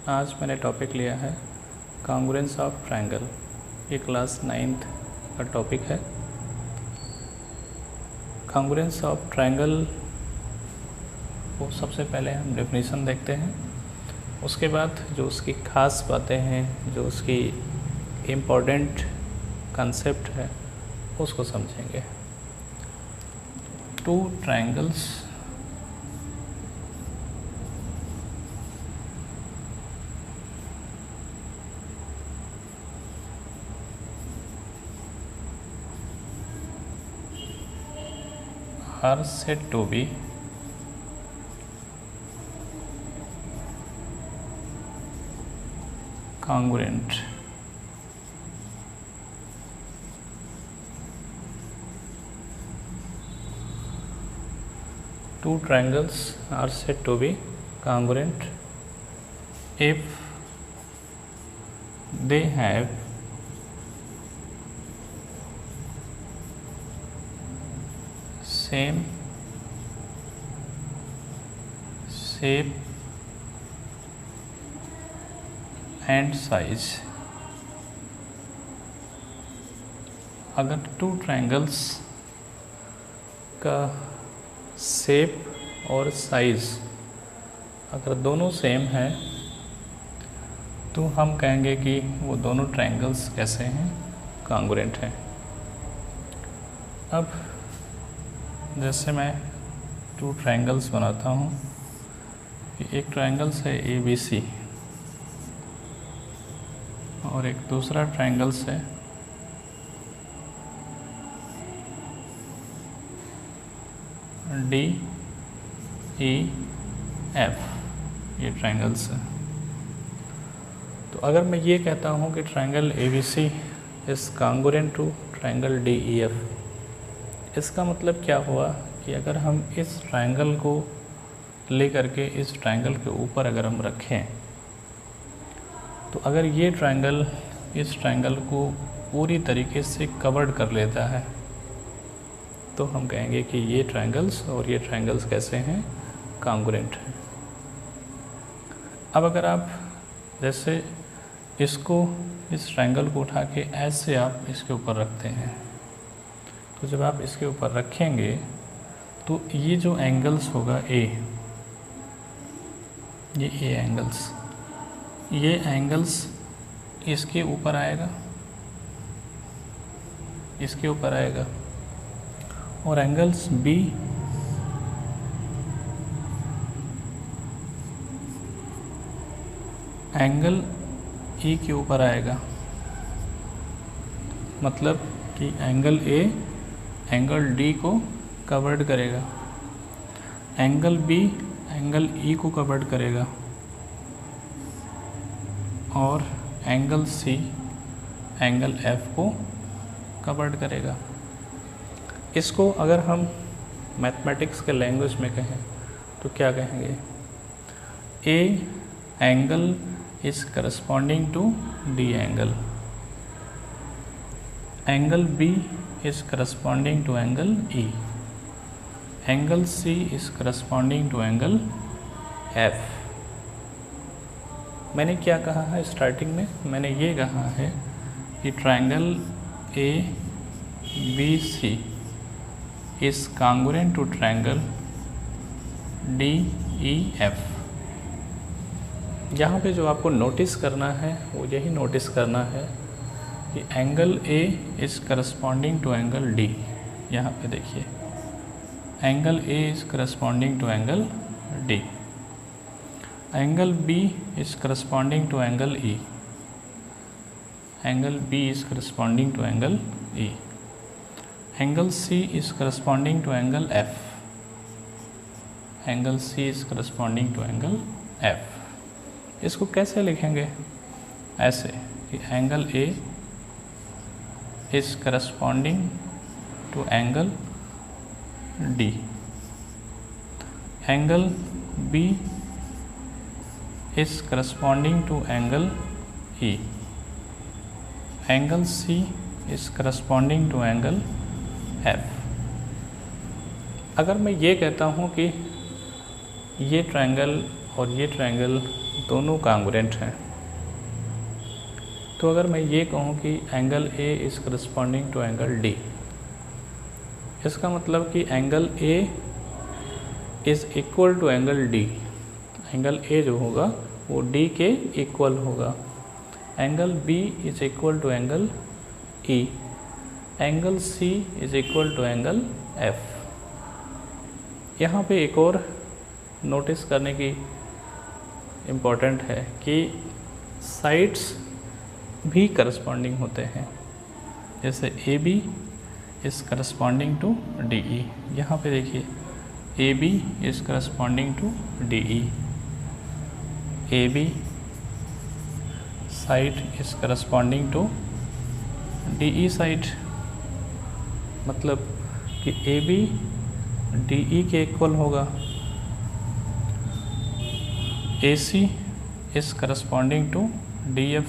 आज मैंने टॉपिक लिया है कॉन्ग्रुएंस ऑफ ट्रायंगल। ये क्लास 9th का टॉपिक है। कॉन्ग्रुएंस ऑफ ट्रायंगल को सबसे पहले हम डेफिनेशन देखते हैं, उसके बाद जो उसकी ख़ास बातें हैं, जो उसकी इम्पोर्टेंट कंसेप्ट है, उसको समझेंगे। Two triangles are said to be congruent. Two triangles are said to be congruent if they have same shape and size। अगर टू ट्रायंगल्स का शेप और साइज़ अगर दोनों सेम है तो हम कहेंगे कि वो दोनों ट्रायंगल्स कैसे हैं, कॉन्ग्रुएंट हैं। अब जैसे मैं टू ट्रायंगल्स बनाता हूँ, एक ट्रायंगल्स है ABC और एक दूसरा ट्रायंगल्स है DEF। ये ट्रायंगल्स है। तो अगर मैं ये कहता हूँ कि triangle ABC is congruent to triangle DEF, इसका मतलब क्या हुआ कि अगर हम इस ट्रायंगल को लेकर के इस ट्रायंगल के ऊपर अगर हम रखें, तो अगर ये ट्रायंगल इस ट्रायंगल को पूरी तरीके से कवर्ड कर लेता है तो हम कहेंगे कि ये ट्रायंगल्स और ये ट्रायंगल्स कैसे हैं, कॉन्ग्रुएंट हैं। अब अगर आप जैसे इसको इस ट्रायंगल को उठा के ऐसे आप इसके ऊपर रखते हैं, तो जब आप इसके ऊपर रखेंगे तो ये जो एंगल्स होगा ये एंगल्स इसके ऊपर आएगा, इसके ऊपर आएगा, और एंगल्स B एंगल E के ऊपर आएगा। मतलब कि एंगल A एंगल D को कवर्ड करेगा, एंगल B एंगल E को कवर्ड करेगा, और एंगल C एंगल F को कवर्ड करेगा। इसको अगर हम मैथमेटिक्स के लैंग्वेज में कहें तो क्या कहेंगे? A angle is corresponding to D angle, angle B is corresponding to angle E, angle C is corresponding to angle F। मैंने क्या कहा है स्टार्टिंग में? मैंने ये कहा है कि triangle ABC is congruent to triangle DEF। यहाँ पे जो आपको नोटिस करना है वो यही नोटिस करना है कि angle A is corresponding to angle D। यहाँ पे देखिए, angle A is corresponding to angle D, angle B is corresponding to angle E, angle B is corresponding to angle E, angle C is corresponding to angle F, angle C is corresponding to angle F। इसको कैसे लिखेंगे? ऐसे कि angle A is corresponding to angle D, angle B is corresponding to angle E, angle C is corresponding to angle F। अगर मैं ये कहता हूँ कि ये ट्रायंगल और ये ट्रायंगल दोनों कांग्रुएंट हैं। तो अगर मैं ये कहूँ कि angle A is corresponding to angle D, इसका मतलब कि angle A is equal to angle D. Angle A जो होगा वो डी के इक्वल होगा। Angle B is equal to angle E. Angle C is equal to angle F. यहाँ पे एक और नोटिस करने की इम्पोर्टेंट है कि साइड्स भी करस्पॉन्डिंग होते हैं। जैसे A B is corresponding to D E. यहाँ पे देखिए A B is corresponding to D E. A B side is corresponding to D E side. मतलब कि ए बी डी ई के इक्वल होगा। A C is corresponding to D F.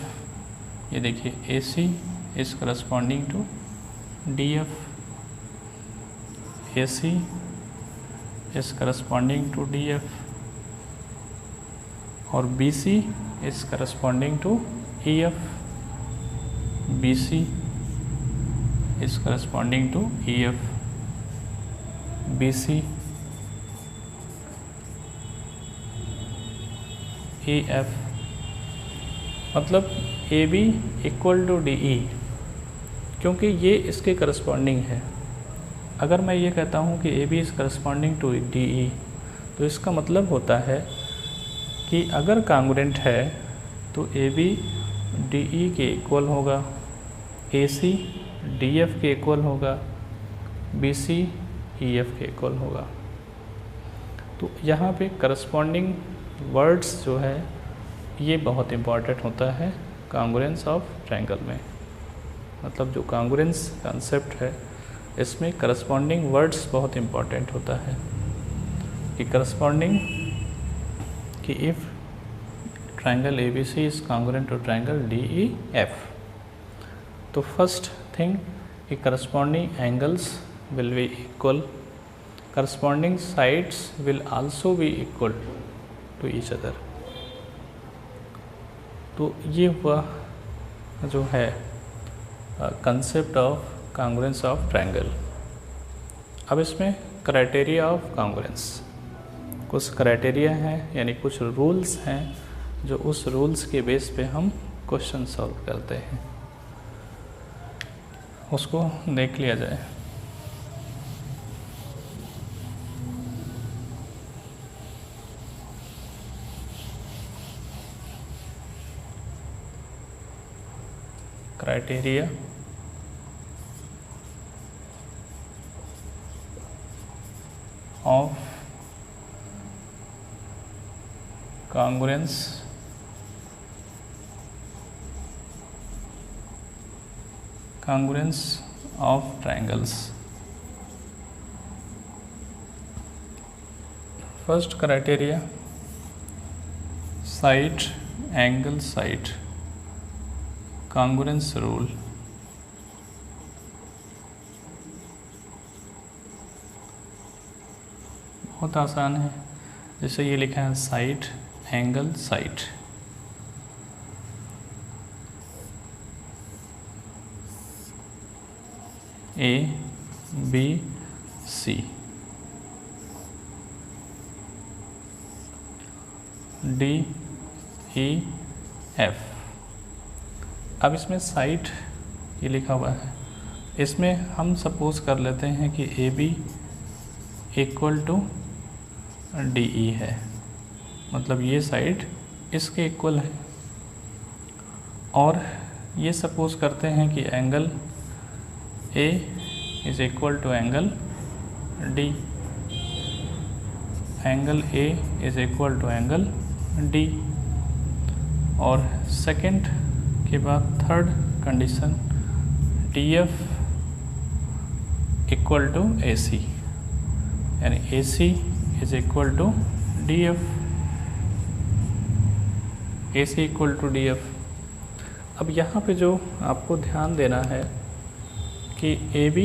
ये देखिए A C is corresponding to D F. A C is corresponding to D F. और B C is corresponding to E F. B C is corresponding to EF, BC, EF। मतलब AB equal to DE, क्योंकि ये इसके corresponding है। अगर मैं ये कहता हूँ कि AB is corresponding to DE, तो इसका मतलब होता है कि अगर कांग्रुएंट है तो AB DE के इक्वल होगा, AC DF के इक्वल होगा, BC EF के इक्वल होगा। तो यहाँ पे करस्पॉन्डिंग वर्ड्स जो है ये बहुत इम्पॉर्टेंट होता है कांग्रुएंस ऑफ ट्रायंगल में। मतलब जो कांग्रुएंस कंसेप्ट है इसमें करस्पॉन्डिंग वर्ड्स बहुत इम्पॉर्टेंट होता है कि करस्पॉन्डिंग कि if triangle ABC is congruent to triangle DEF, तो फर्स्ट थिंग कि corresponding angles will be equal, corresponding sides will also be equal to each other. तो ये वह जो है concept of congruence of triangle. अब इसमें क्राइटेरिया ऑफ कांग्रुएंस, कुछ क्राइटेरिया हैं यानी कुछ रूल्स हैं जो उस रूल्स के बेस पे हम क्वेश्चन सॉल्व करते हैं, उसको देख लिया जाए। Criteria of congruence of triangles। First criteria, side angle side congruence rule। बहुत आसान है, जैसे ये लिखा है side angle side. A B C D E F। अब इसमें साइड ये लिखा हुआ है, इसमें हम सपोज कर लेते हैं कि AB इक्वल टू DE है, मतलब ये साइड इसके इक्वल है। और ये सपोज करते हैं कि angle A is equal to angle D, angle A is equal to angle D। और सेकंड के बाद third condition DF equal to AC, यानी AC is equal to DF, AC equal to DF। अब यहाँ पे जो आपको ध्यान देना है कि AB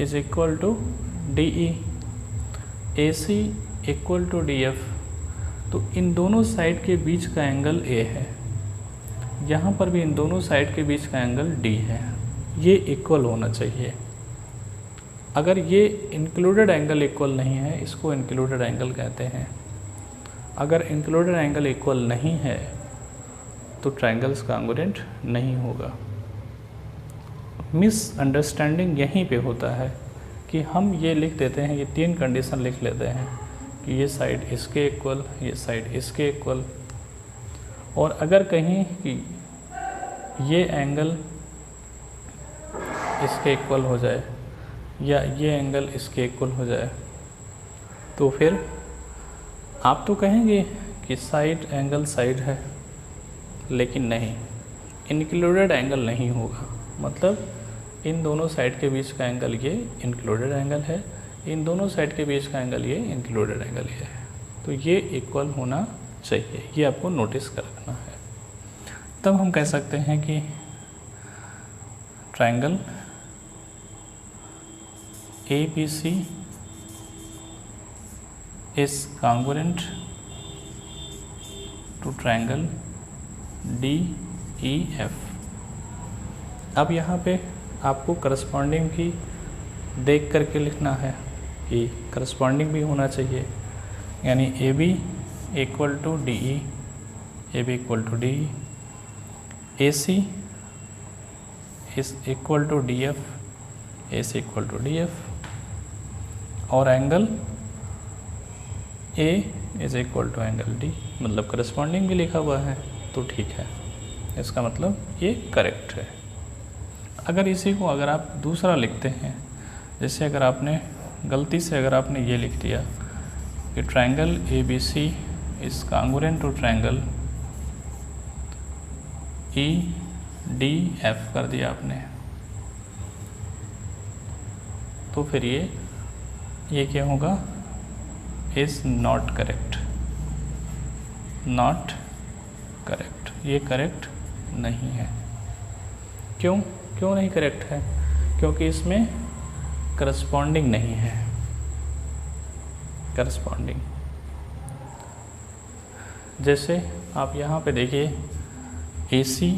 is equal to DE, AC equal to DF। तो इन दोनों साइड के बीच का एंगल ए है, यहाँ पर भी इन दोनों साइड के बीच का एंगल डी है, ये इक्वल होना चाहिए। अगर ये इंक्लूडेड एंगल इक्वल नहीं है, इसको इंक्लूडेड एंगल कहते हैं। अगर इंक्लूडेड एंगल इक्वल नहीं है तो ट्रायंगल्स कांग्रुएंट नहीं होगा। मिसअंडरस्टैंडिंग यहीं पे होता है कि हम ये लिख देते हैं, ये 3 कंडीशन लिख लेते हैं कि ये साइड इसके इक्वल, ये साइड इसके इक्वल, और अगर कहीं कि ये एंगल इसके इक्वल हो जाए या ये एंगल इसके इक्वल हो जाए तो फिर आप तो कहेंगे कि साइड एंगल साइड है, लेकिन नहीं, इंक्लूडेड एंगल नहीं होगा। मतलब इन दोनों साइड के बीच का एंगल ये इंक्लूडेड एंगल है, इन दोनों साइड के बीच का एंगल ये इंक्लूडेड एंगल ये है, तो ये इक्वल होना चाहिए। ये आपको नोटिस कर रखना है। तब हम कह सकते हैं कि triangle ABC is congruent to triangle DEF। अब यहाँ पे आपको करस्पॉन्डिंग भी देख करके लिखना है कि करस्पॉन्डिंग भी होना चाहिए, यानी AB equal to DE, AB equal to DE, AC is equal to DF, AC equal to DF, और angle A is equal to angle D। मतलब करस्पॉन्डिंग भी लिखा हुआ है तो ठीक है, इसका मतलब ये करेक्ट है। अगर इसी को अगर आप दूसरा लिखते हैं, जैसे अगर आपने गलती से अगर आपने ये लिख दिया कि triangle ABC is congruent to triangle EDF कर दिया आपने, तो फिर ये क्या होगा, is not correct, not correct, ये करेक्ट नहीं है। क्यों नहीं करेक्ट है? क्योंकि इसमें करस्पॉन्डिंग नहीं है। करस्पॉन्डिंग जैसे आप यहाँ पे देखिए AC,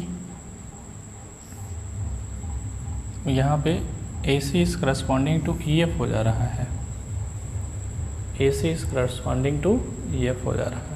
यहाँ पे AC is corresponding to EF हो जा रहा है, AC is corresponding to EF हो जा रहा है।